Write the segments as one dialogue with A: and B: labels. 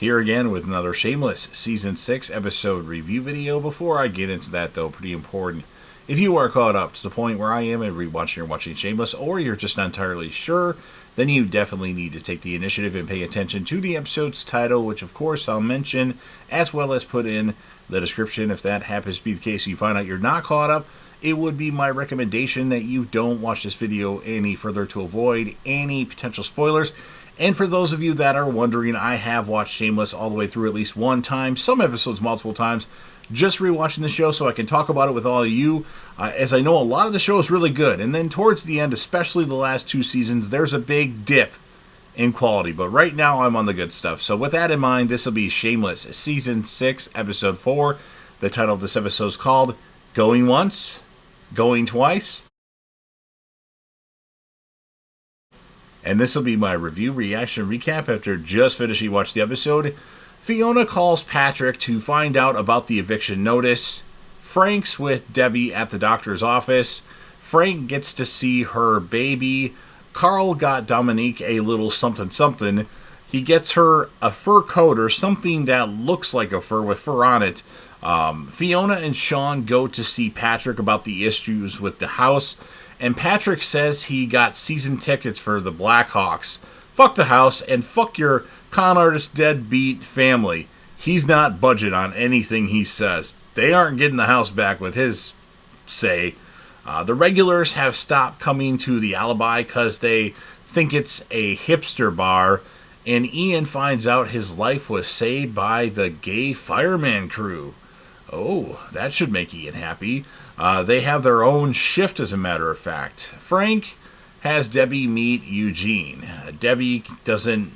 A: Here again with another Shameless Season 6 episode review video. Before I get into that, though, pretty important. If you are caught up to the point where I am and rewatching or watching Shameless, or you're just not entirely sure, then you definitely need to take the initiative and pay attention to the episode's title, which of course I'll mention, as well as put in the description. If that happens to be the case and you find out you're not caught up, it would be my recommendation that you don't watch this video any further to avoid any potential spoilers. And for those of you that are wondering, I have watched Shameless all the way through at least one time, some episodes multiple times, just rewatching the show so I can talk about it with all of you, as I know a lot of the show is really good. And then towards the end, especially the last two seasons, there's a big dip in quality. But right now, I'm on the good stuff. So with that in mind, this will be Shameless Season 6, Episode 4. The title of this episode is called Going Once, Going Twice. And this will be my review, reaction, recap after just finishing watching the episode. Fiona calls Patrick to find out about the eviction notice. Frank's with Debbie at the doctor's office. Frank gets to see her baby. Carl got Dominique a little something. He gets her a fur coat or something that looks like a fur with fur on it. Fiona and Sean go to see Patrick about the issues with the house. And Patrick says he got season tickets for the Blackhawks. Fuck the house and fuck your con artist deadbeat family. He's not budging on anything he says. They aren't getting the house back with his say. The regulars have stopped coming to the Alibi because they think it's a hipster bar. And Ian finds out his life was saved by the gay fireman crew. Oh, that should make Ian happy. They have their own shift, as a matter of fact. Frank has Debbie meet Eugene. Debbie doesn't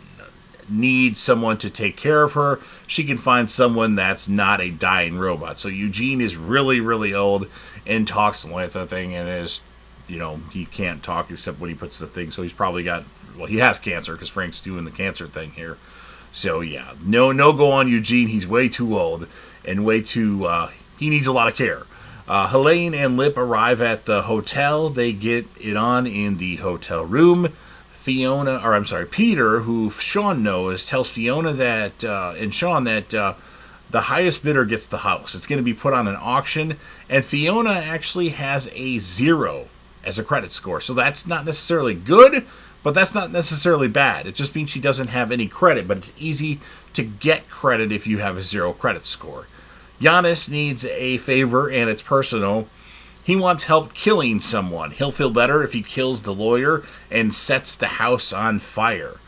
A: need someone to take care of her. She can find someone that's not a dying robot. So Eugene is really, really old and talks with the thing and is, he can't talk except when he puts the thing. So he's probably got, he has cancer because Frank's doing the cancer thing here. So yeah, no go on Eugene. He's way too old and way too, he needs a lot of care. Helene and Lip arrive at the hotel. They get it on in the hotel room. Peter, who Sean knows, tells Fiona that, and Sean that the highest bidder gets the house. It's going to be put on an auction, and Fiona actually has a 0 as a credit score. So that's not necessarily good, but that's not necessarily bad. It just means she doesn't have any credit, but it's easy to get credit if you have a 0 credit score. Giannis needs a favor, and it's personal. He wants help killing someone. He'll feel better if he kills the lawyer and sets the house on fire.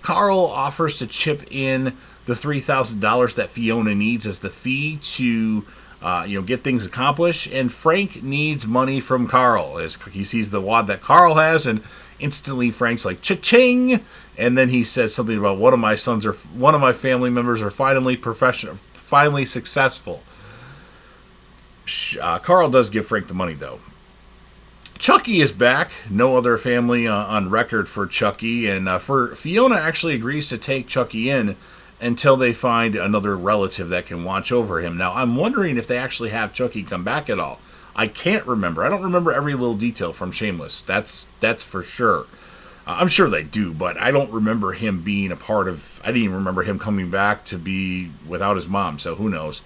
A: Carl offers to chip in the $3,000 that Fiona needs as the fee to get things accomplished. And Frank needs money from Carl as he sees the wad that Carl has, and instantly Frank's like, cha-ching! And then he says something about one of my family members are finally successful. Carl does give Frank the money, though. Chucky is back. No other family on record for Chucky. And Fiona actually agrees to take Chucky in until they find another relative that can watch over him. Now, I'm wondering if they actually have Chucky come back at all. I can't remember. I don't remember every little detail from Shameless. That's for sure. I'm sure they do, but I don't remember him being a part of... I didn't even remember him coming back to be without his mom, so who knows.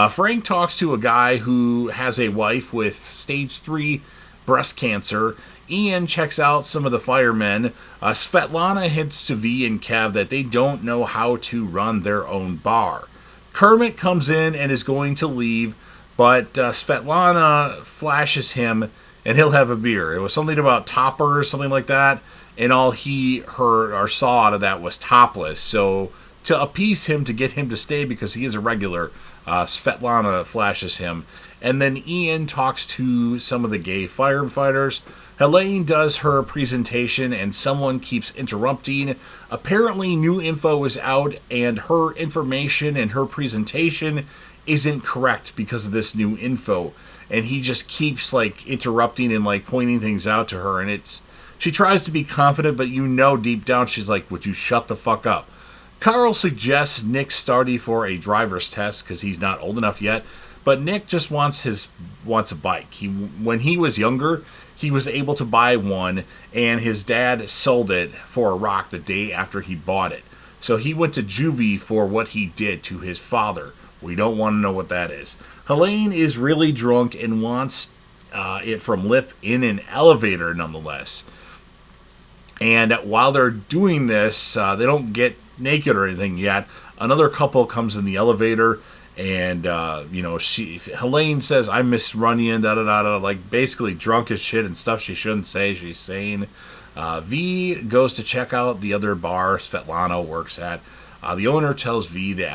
A: Frank talks to a guy who has a wife with stage 3 breast cancer. Ian checks out some of the firemen. Svetlana hints to V and Kev that they don't know how to run their own bar. Kermit comes in and is going to leave, but Svetlana flashes him and he'll have a beer. It was something about toppers, something like that. And all he heard or saw out of that was topless. So to appease him, to get him to stay because he is a regular, Svetlana flashes him. And then Ian talks to some of the gay firefighters. Helene does her presentation and someone keeps interrupting. Apparently new info is out and her information and her presentation isn't correct because of this new info. And he just keeps interrupting and pointing things out to her, and she tries to be confident, but deep down she's like, would you shut the fuck up? Carl suggests Nick study for a driver's test because he's not old enough yet, but Nick just wants a bike. When he was younger, he was able to buy one, and his dad sold it for a rock the day after he bought it. So he went to juvie for what he did to his father. We don't want to know what that is. Helene is really drunk and wants it from Lip in an elevator nonetheless. And while they're doing this, they don't get naked or anything yet. Another couple comes in the elevator, and Helene says, "I miss Runyon," da da da da, like basically drunk as shit and stuff she shouldn't say. She's saying, V goes to check out the other bar Svetlana works at. The owner tells V the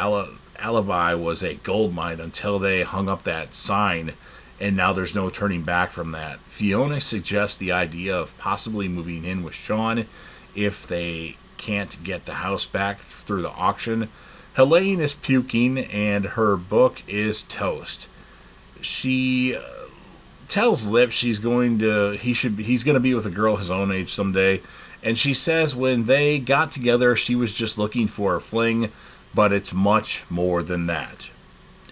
A: alibi was a gold mine until they hung up that sign, and now there's no turning back from that. Fiona suggests the idea of possibly moving in with Sean if they can't get the house back through the auction. Helene is puking and her book is toast. She tells Lip he's going to be with a girl his own age someday, and she says when they got together she was just looking for a fling, but it's much more than that.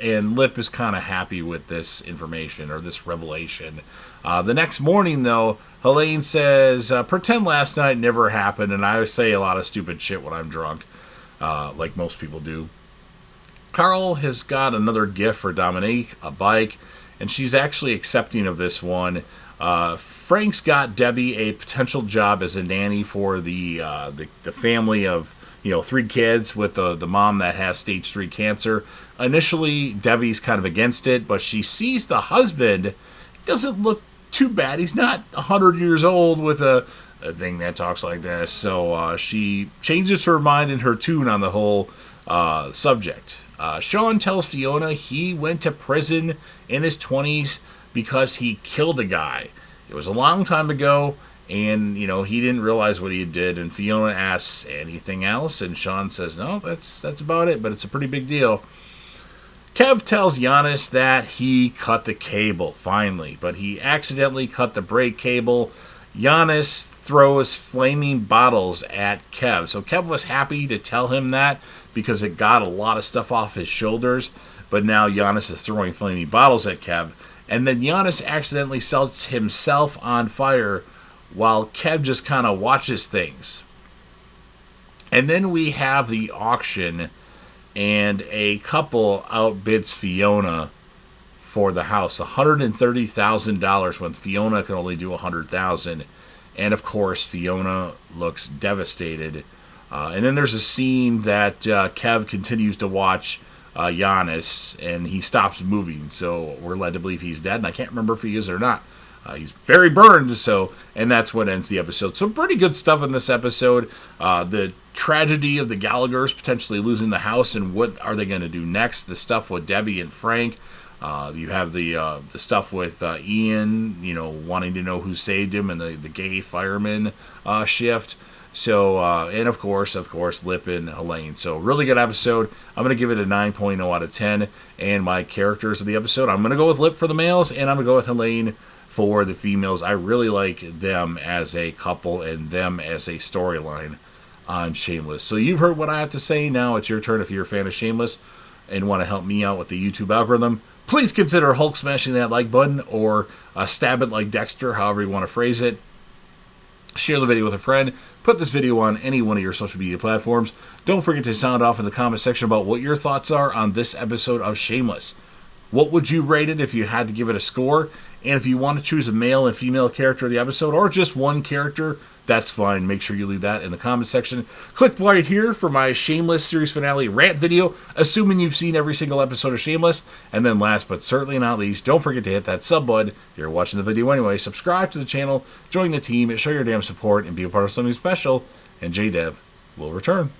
A: And Lip is kind of happy with this information or this revelation. The next morning, though, Helene says, pretend last night never happened, and I say a lot of stupid shit when I'm drunk, like most people do. Carl has got another gift for Dominique, a bike, and she's actually accepting of this one. Frank's got Debbie a potential job as a nanny for the family of 3 kids with the mom that has stage 3 cancer. Initially, Debbie's kind of against it, but she sees the husband doesn't look too bad. He's not 100 years old with a thing that talks like this. So she changes her mind and her tune on the whole subject. Sean tells Fiona he went to prison in his 20s because he killed a guy. It was a long time ago, and, he didn't realize what he did. And Fiona asks, anything else? And Sean says, no, that's about it, but it's a pretty big deal. Kev tells Giannis that he cut the cable, finally, but he accidentally cut the brake cable. Giannis throws flaming bottles at Kev. So Kev was happy to tell him that because it got a lot of stuff off his shoulders. But now Giannis is throwing flaming bottles at Kev. And then Giannis accidentally sets himself on fire while Kev just kind of watches things. And then we have the auction, and a couple outbids Fiona for the house. $130,000 when Fiona can only do $100,000. And of course, Fiona looks devastated. And then there's a scene that Kev continues to watch Giannis, and he stops moving. So we're led to believe he's dead, and I can't remember if he is or not. He's very burned, and that's what ends the episode. So pretty good stuff in this episode. The tragedy of the Gallaghers potentially losing the house, and what are they going to do next? The stuff with Debbie and Frank. You have the stuff with Ian, wanting to know who saved him, and the gay fireman shift. So, and of course, Lip and Helene. So, really good episode. I'm going to give it a 9.0 out of 10. And my characters of the episode, I'm going to go with Lip for the males, and I'm going to go with Helene for the females. I really like them as a couple and them as a storyline on Shameless. So, you've heard what I have to say. Now it's your turn. If you're a fan of Shameless and want to help me out with the YouTube algorithm, please consider Hulk smashing that like button or stab it like Dexter, however you want to phrase it. Share the video with a friend. Put this video on any one of your social media platforms. Don't forget to sound off in the comment section about what your thoughts are on this episode of Shameless. What would you rate it if you had to give it a score? And if you want to choose a male and female character of the episode, or just one character, that's fine. Make sure you leave that in the comment section. Click right here for my Shameless series finale rant video, assuming you've seen every single episode of Shameless. And then last but certainly not least, don't forget to hit that sub button. If you're watching the video anyway, subscribe to the channel, join the team, show your damn support, and be a part of something special. And JDev will return.